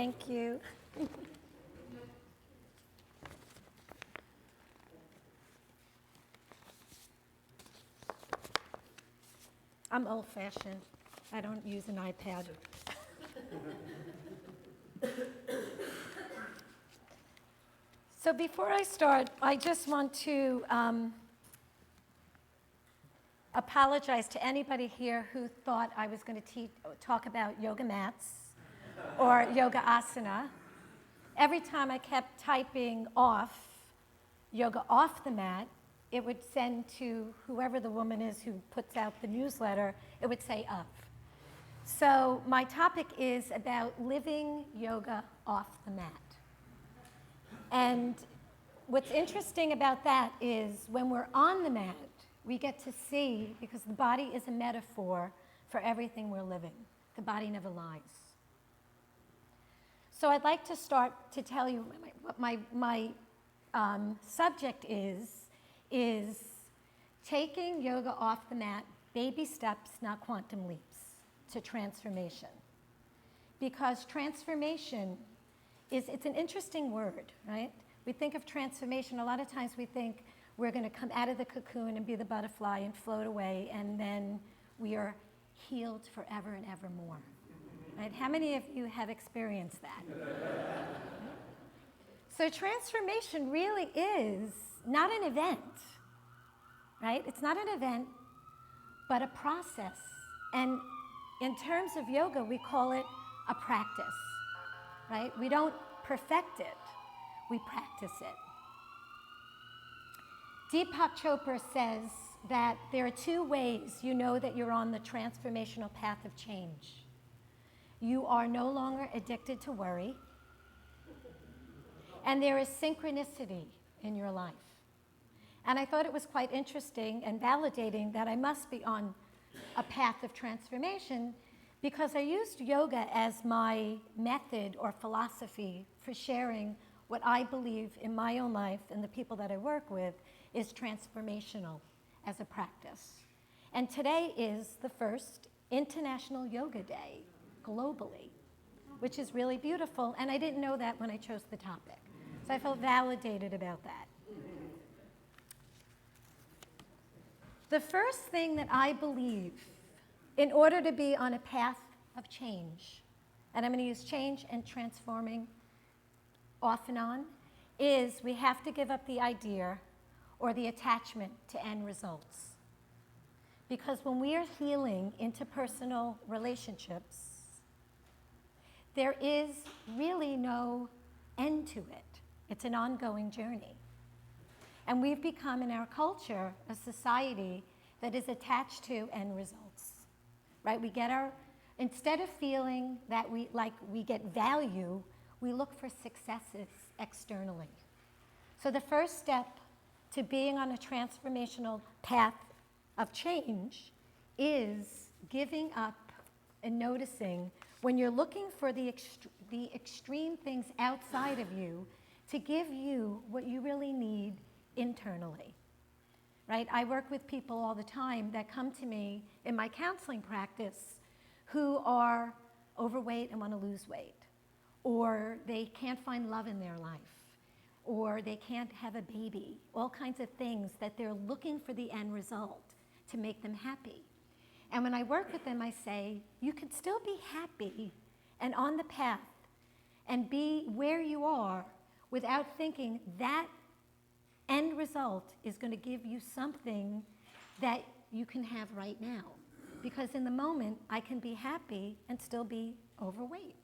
Thank you. I'm old-fashioned. I don't use an iPad. So before I start, I just want to apologize to anybody here who thought I was going to talk about yoga mats or yoga asana. Every time I kept typing off yoga off the mat, it would send to whoever the woman is who puts out the newsletter, it would say up. So my topic is about living yoga off the mat. And what's interesting about that is when we're on the mat, we get to see, because the body is a metaphor for everything we're living. The body never lies. So I'd like to start to tell you what my subject is taking yoga off the mat, baby steps, not quantum leaps, to transformation. Because transformation it's an interesting word, right? We think of transformation, a lot of times we think we're going to come out of the cocoon and be the butterfly and float away, and then we are healed forever and evermore. Right? How many of you have experienced that? So transformation really is not an event, right? It's not an event, but a process. And in terms of yoga, we call it a practice, right? We don't perfect it, we practice it. Deepak Chopra says that there are two ways you know that you're on the transformational path of change. You are no longer addicted to worry, and there is synchronicity in your life. And I thought it was quite interesting and validating that I must be on a path of transformation because I used yoga as my method or philosophy for sharing what I believe in my own life and the people that I work with is transformational as a practice. And today is the first International Yoga Day globally, which is really beautiful, and I didn't know that when I chose the topic. So I felt validated about that. The first thing that I believe in order to be on a path of change, and I'm going to use change and transforming off and on, is we have to give up the idea or the attachment to end results. Because when we are healing interpersonal relationships, there is really no end to it. It's an ongoing journey. And we've become, in our culture, a society that is attached to end results, right? Instead of feeling that we get value, we look for successes externally. So the first step to being on a transformational path of change is giving up and noticing when you're looking for the extreme things outside of you to give you what you really need internally, right? I work with people all the time that come to me in my counseling practice who are overweight and want to lose weight, or they can't find love in their life, or they can't have a baby, all kinds of things that they're looking for the end result to make them happy. And when I work with them, I say, you can still be happy and on the path and be where you are without thinking that end result is going to give you something that you can have right now. Because in the moment, I can be happy and still be overweight.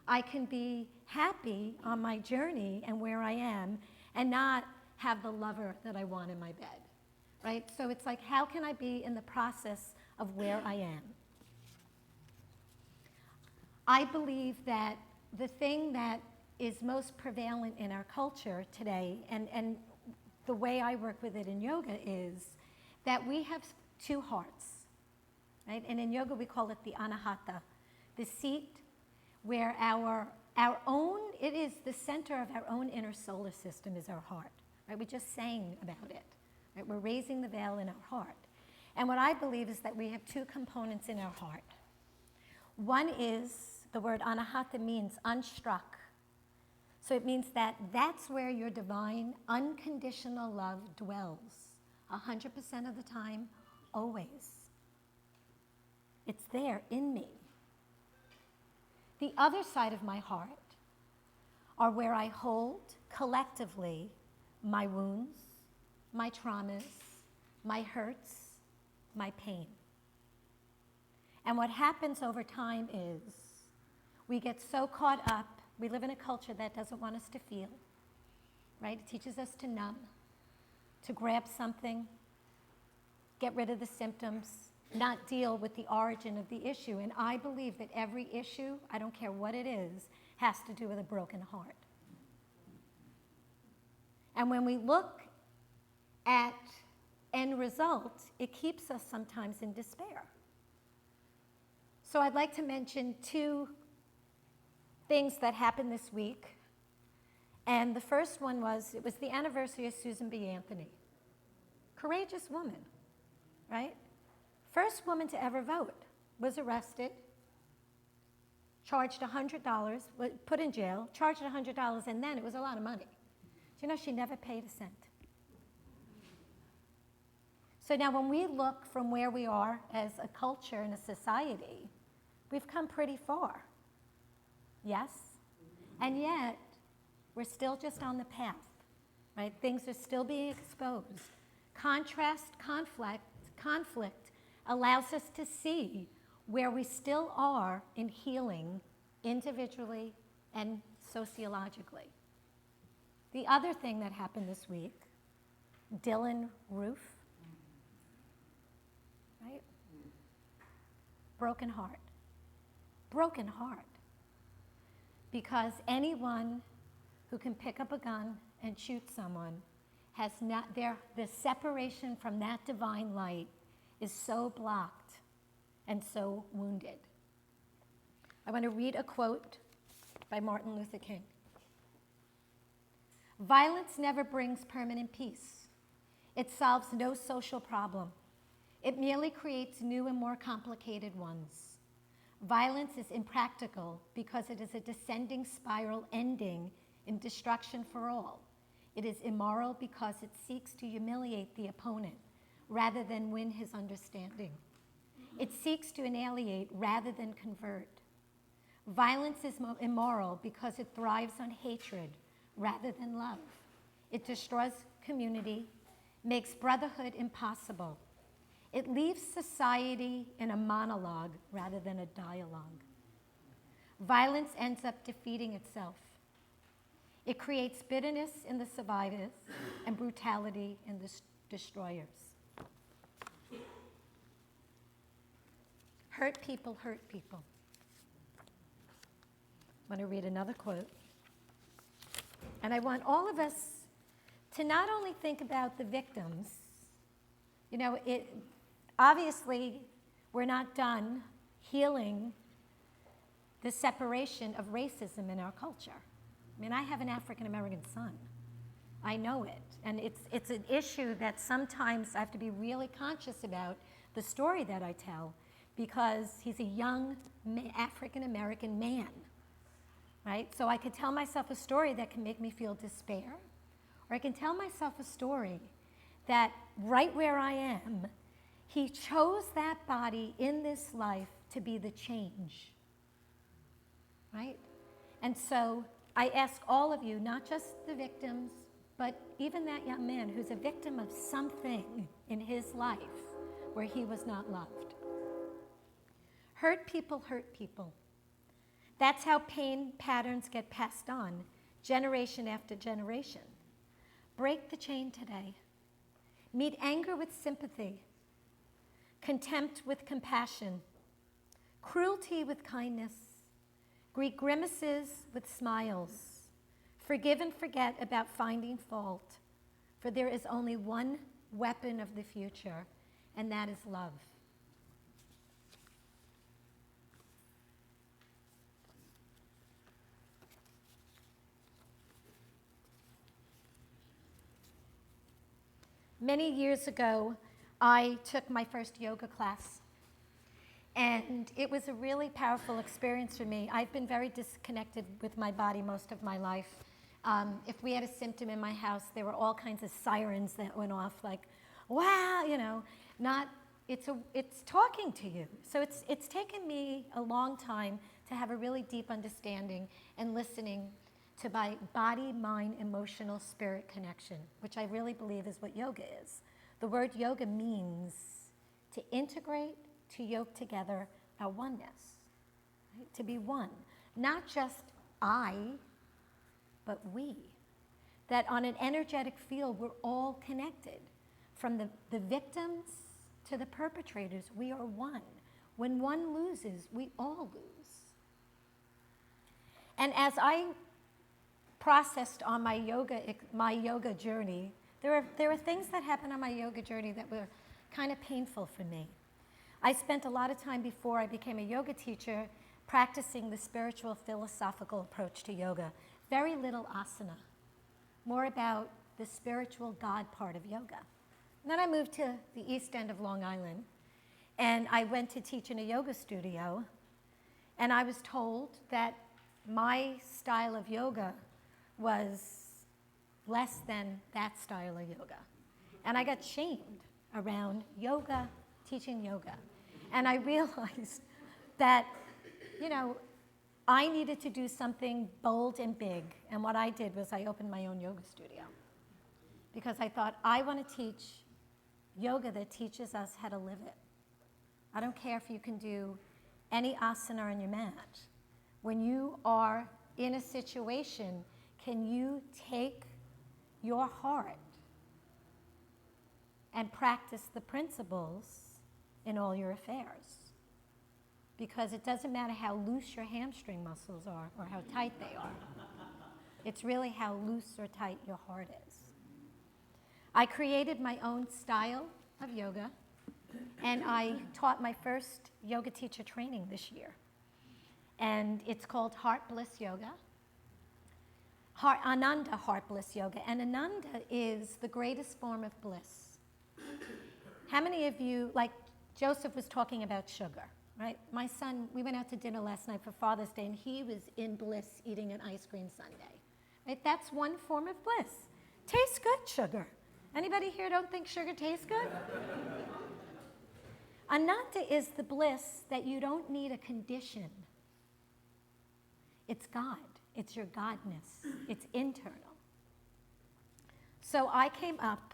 I can be happy on my journey and where I am and not have the lover that I want in my bed, right? So it's like, how can I be in the process of where I am? I believe that the thing that is most prevalent in our culture today, and the way I work with it in yoga, is that we have two hearts, right? And in yoga we call it the anahata, the seat where it is the center of our own inner solar system is our heart, right? We just sang about it, right? We're raising the veil in our heart. And what I believe is that we have two components in our heart. One is the word anahata means unstruck. So it means that that's where your divine, unconditional love dwells, 100% of the time, always. It's there in me. The other side of my heart are where I hold collectively my wounds, my traumas, my hurts, my pain. And what happens over time is we get so caught up. We live in a culture that doesn't want us to feel, right? It teaches us to numb, to grab something, get rid of the symptoms, not deal with the origin of the issue. And I believe that every issue, I don't care what it is, has to do with a broken heart. And when we look at end result, it keeps us sometimes in despair. So I'd like to mention two things that happened this week. And the first one was, it was the anniversary of Susan B. Anthony. Courageous woman, right? First woman to ever vote, was arrested, charged $100, put in jail, charged $100, and then it was a lot of money. Do you know she never paid a cent? So now when we look from where we are as a culture and a society, we've come pretty far. Yes? And yet, we're still just on the path, right? Things are still being exposed. Contrast, conflict allows us to see where we still are in healing individually and sociologically. The other thing that happened this week, Dylan Roof, right? Broken heart. Broken heart. Because anyone who can pick up a gun and shoot someone has not, the separation from that divine light is so blocked and so wounded. I want to read a quote by Martin Luther King. Violence never brings permanent peace. It solves no social problem. It merely creates new and more complicated ones. Violence is impractical because it is a descending spiral ending in destruction for all. It is immoral because it seeks to humiliate the opponent rather than win his understanding. It seeks to annihilate rather than convert. Violence is immoral because it thrives on hatred rather than love. It destroys community, makes brotherhood impossible. It leaves society in a monologue rather than a dialogue. Violence ends up defeating itself. It creates bitterness in the survivors and brutality in the destroyers. Hurt people hurt people. I want to read another quote. And I want all of us to not only think about the victims, you know, obviously we're not done healing the separation of racism in our culture. I mean, I have an African-American son. I know it. And it's an issue that sometimes I have to be really conscious about the story that I tell because he's a young African-American man, right? So I could tell myself a story that can make me feel despair, or I can tell myself a story that right where I am, he chose that body in this life to be the change, right? And so I ask all of you, not just the victims, but even that young man who's a victim of something in his life where he was not loved. Hurt people hurt people. That's how pain patterns get passed on, generation after generation. Break the chain today. Meet anger with sympathy, contempt with compassion, cruelty with kindness, greet grimaces with smiles, forgive and forget about finding fault, for there is only one weapon of the future, and that is love. Many years ago, I took my first yoga class. And it was a really powerful experience for me. I've been very disconnected with my body most of my life. If we had a symptom in my house, there were all kinds of sirens that went off, like, wow, you know, it's talking to you. So it's taken me a long time to have a really deep understanding and listening to my body, mind, emotional, spirit connection, which I really believe is what yoga is. The word yoga means to integrate, to yoke together our oneness, right? To be one. Not just I, but we. That on an energetic field, we're all connected. From the victims to the perpetrators, we are one. When one loses, we all lose. And as I processed on my yoga journey, there were things that happened on my yoga journey that were kind of painful for me. I spent a lot of time before I became a yoga teacher practicing the spiritual philosophical approach to yoga. Very little asana, more about the spiritual God part of yoga. And then I moved to the east end of Long Island, and I went to teach in a yoga studio, and I was told that my style of yoga was less than that style of yoga. And I got shamed around yoga, teaching yoga. And I realized that, you know, I needed to do something bold and big. And what I did was I opened my own yoga studio. Because I thought, I want to teach yoga that teaches us how to live it. I don't care if you can do any asana on your mat. When you are in a situation, can you take your heart and practice the principles in all your affairs? Because it doesn't matter how loose your hamstring muscles are or how tight they are. It's really how loose or tight your heart is. I created my own style of yoga, and I taught my first yoga teacher training this year. And it's called Heart Bliss Yoga. Ananda Heart Bliss Yoga. And Ananda is the greatest form of bliss. How many of you, like Joseph was talking about sugar, right? My son, we went out to dinner last night for Father's Day, and he was in bliss eating an ice cream sundae. Right? That's one form of bliss. Tastes good, sugar. Anybody here don't think sugar tastes good? Ananda is the bliss that you don't need a condition. It's God. It's your Godness. It's internal. So I came up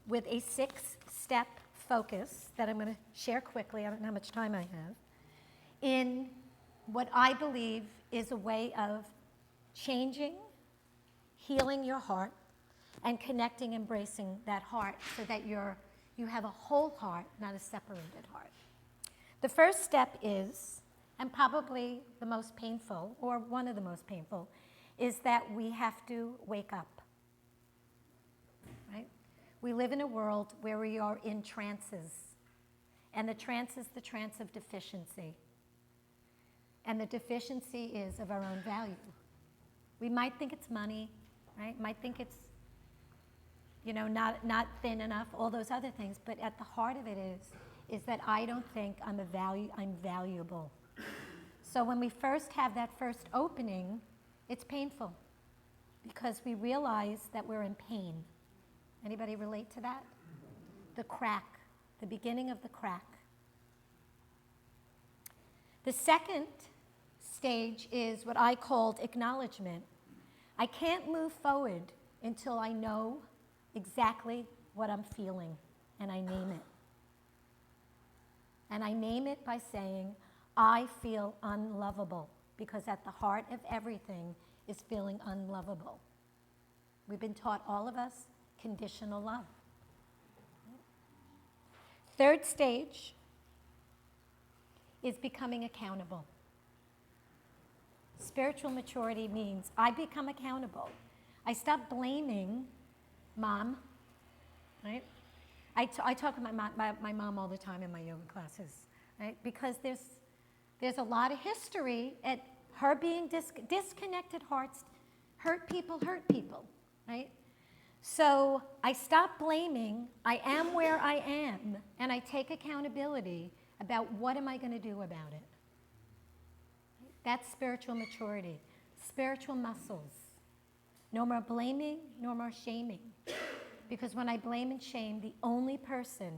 with a 6-step focus that I'm going to share quickly. I don't know how much time I have. In what I believe is a way of changing, healing your heart, and connecting, embracing that heart so that you have a whole heart, not a separated heart. The first step is, and probably the most painful, or one of the most painful, is that we have to wake up. Right? We live in a world where we are in trances, and the trance is the trance of deficiency. And the deficiency is of our own value. We might think it's money, right? Might think it's, you know, not thin enough, all those other things, but at the heart of it is that I don't think I'm valuable. So when we first have that first opening, it's painful because we realize that we're in pain. Anybody relate to that? The crack, the beginning of the crack. The second stage is what I called acknowledgement. I can't move forward until I know exactly what I'm feeling, and I name it. And I name it by saying, I feel unlovable, because at the heart of everything is feeling unlovable. We've been taught, all of us, conditional love. Third stage is becoming accountable. Spiritual maturity means I become accountable. I stop blaming mom, right? I talk about my mom all the time in my yoga classes, right? Because there's a lot of history at her being disconnected hearts hurt people, right? So I stop blaming, I am where I am, and I take accountability about what am I going to do about it. That's spiritual maturity, spiritual muscles. No more blaming, no more shaming. Because when I blame and shame, the only person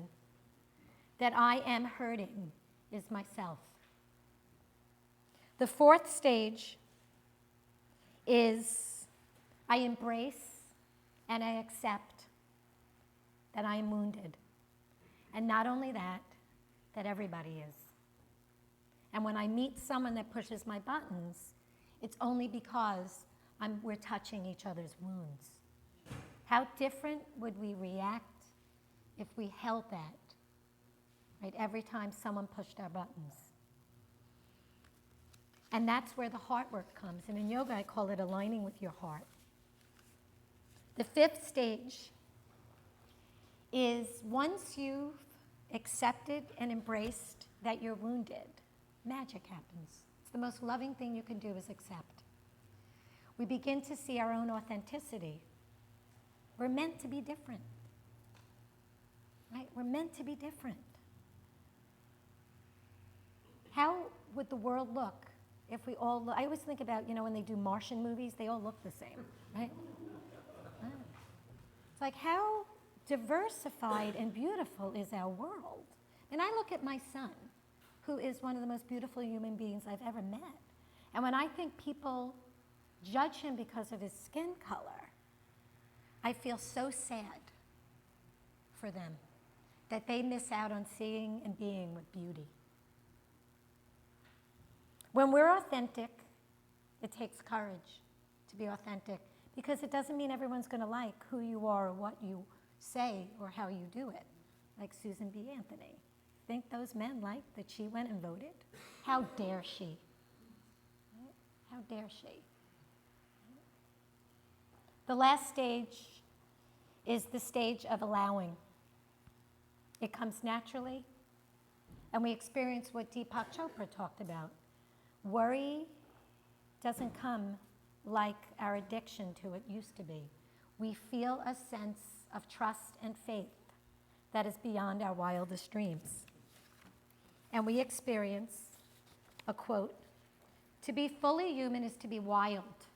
that I am hurting is myself. The fourth stage is I embrace and I accept that I am wounded. And not only that, that everybody is. And when I meet someone that pushes my buttons, it's only because we're touching each other's wounds. How different would we react if we held that, right, every time someone pushed our buttons? And that's where the heart work comes. And in yoga, I call it aligning with your heart. The fifth stage is once you've accepted and embraced that you're wounded, magic happens. It's the most loving thing you can do is accept. We begin to see our own authenticity. We're meant to be different. Right? We're meant to be different. How would the world look if we all look? I always think about, when they do Martian movies, they all look the same, right? It's like, how diversified and beautiful is our world? And I look at my son, who is one of the most beautiful human beings I've ever met. And when I think people judge him because of his skin color, I feel so sad for them that they miss out on seeing and being with beauty. When we're authentic, it takes courage to be authentic because it doesn't mean everyone's going to like who you are or what you say or how you do it, like Susan B. Anthony. Think those men liked that she went and voted? How dare she? How dare she? The last stage is the stage of allowing. It comes naturally, and we experience what Deepak Chopra talked about. Worry doesn't come like our addiction to it used to be. We feel a sense of trust and faith that is beyond our wildest dreams. And we experience a quote, "To be fully human is to be wild.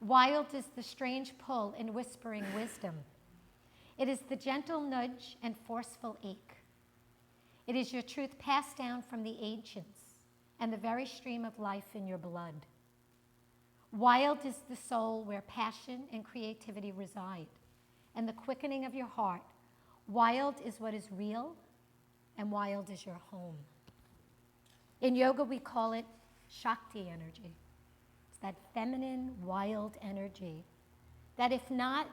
Wild is the strange pull and whispering wisdom. It is the gentle nudge and forceful ache. It is your truth passed down from the ancients and the very stream of life in your blood. Wild is the soul where passion and creativity reside, and the quickening of your heart. Wild is what is real, and wild is your home." In yoga, we call it Shakti energy. It's that feminine, wild energy that, if not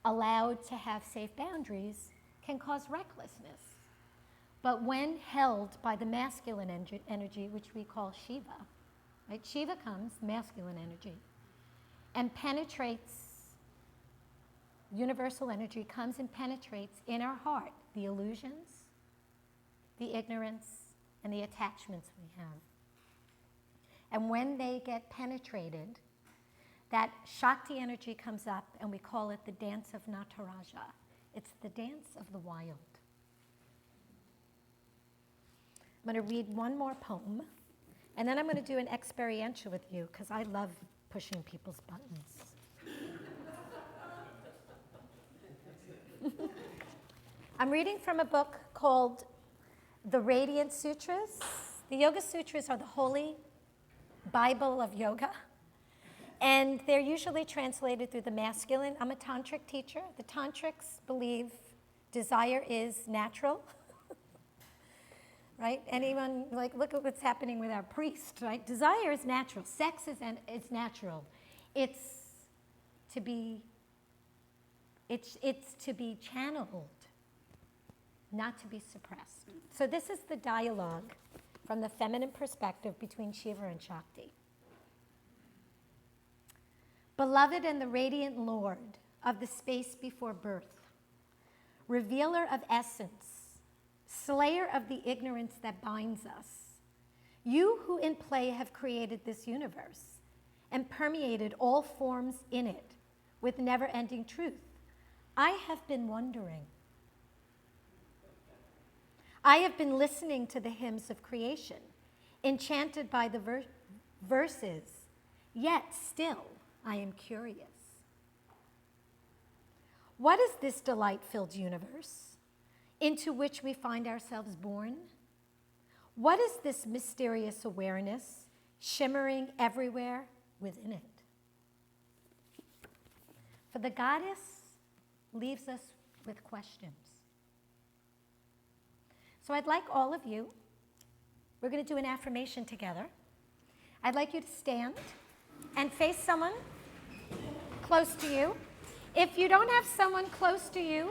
allowed to have safe boundaries, can cause recklessness. But when held by the masculine energy, which we call Shiva, right? Shiva comes, masculine energy, and penetrates, universal energy comes and penetrates in our heart the illusions, the ignorance, and the attachments we have. And when they get penetrated, that Shakti energy comes up, and we call it the dance of Nataraja. It's the dance of the wild. I'm going to read one more poem, and then I'm going to do an experiential with you, because I love pushing people's buttons. I'm reading from a book called The Radiant Sutras. The Yoga Sutras are the holy Bible of yoga, and they're usually translated through the masculine. I'm a tantric teacher. The tantrics believe desire is natural. Right? Anyone, look at what's happening with our priest, right? Desire is natural. Sex is natural. It's to be channeled, not to be suppressed. So this is the dialogue from the feminine perspective between Shiva and Shakti. Beloved and the radiant Lord of the space before birth, revealer of essence, slayer of the ignorance that binds us, you who in play have created this universe and permeated all forms in it with never-ending truth, I have been wondering, I have been listening to the hymns of creation, enchanted by the verses, yet still I am curious. What is this delight-filled universe into which we find ourselves born? What is this mysterious awareness shimmering everywhere within it? For the goddess leaves us with questions. So I'd like all of you, we're going to do an affirmation together. I'd like you to stand and face someone close to you. If you don't have someone close to you,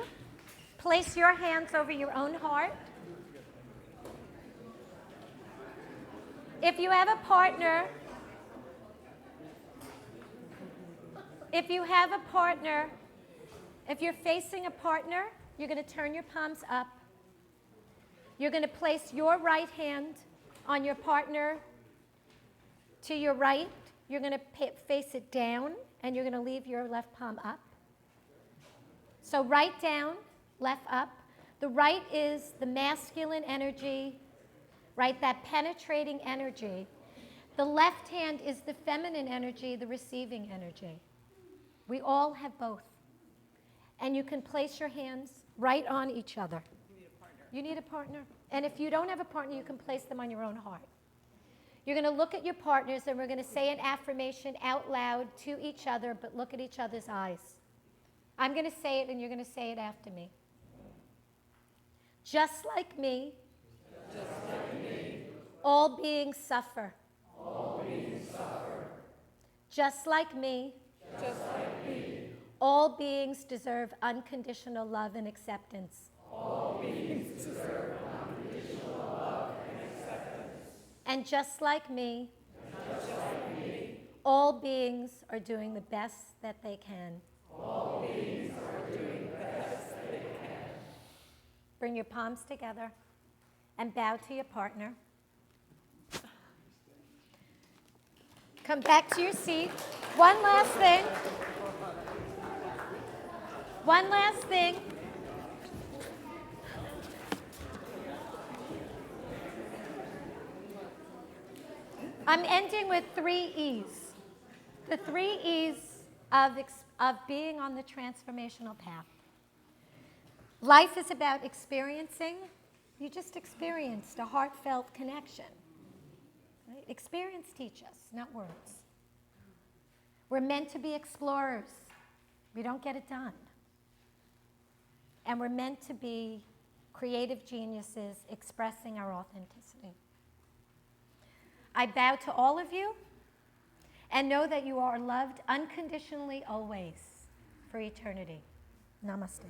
place your hands over your own heart. If you have a partner, if you're facing a partner, you're going to turn your palms up. You're going to place your right hand on your partner to your right. You're going to face it down, and you're going to leave your left palm up. So right down, left up. The right is the masculine energy, right, that penetrating energy. The left hand is the feminine energy, the receiving energy. We all have both. And you can place your hands right on each other. You need a partner. And if you don't have a partner, you can place them on your own heart. You're going to look at your partners, and we're going to say an affirmation out loud to each other, but look at each other's eyes. I'm going to say it, and you're going to say it after me. Just like me, all beings suffer. Just like me, all beings deserve unconditional love and acceptance. And just like me, all beings are doing the best that they can. Bring your palms together and bow to your partner. Come back to your seat. One last thing. One last thing. I'm ending with 3 E's. The 3 E's of being on the transformational path. Life is about experiencing. You just experienced a heartfelt connection. Right? Experience teach us, not words. We're meant to be explorers. We don't get it done. And we're meant to be creative geniuses expressing our authenticity. I bow to all of you and know that you are loved unconditionally always for eternity. Namaste.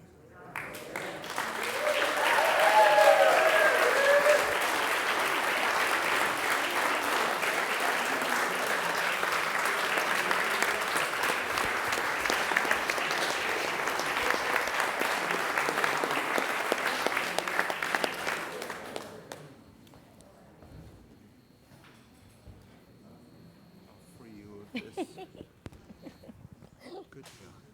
Free you of this. Good job.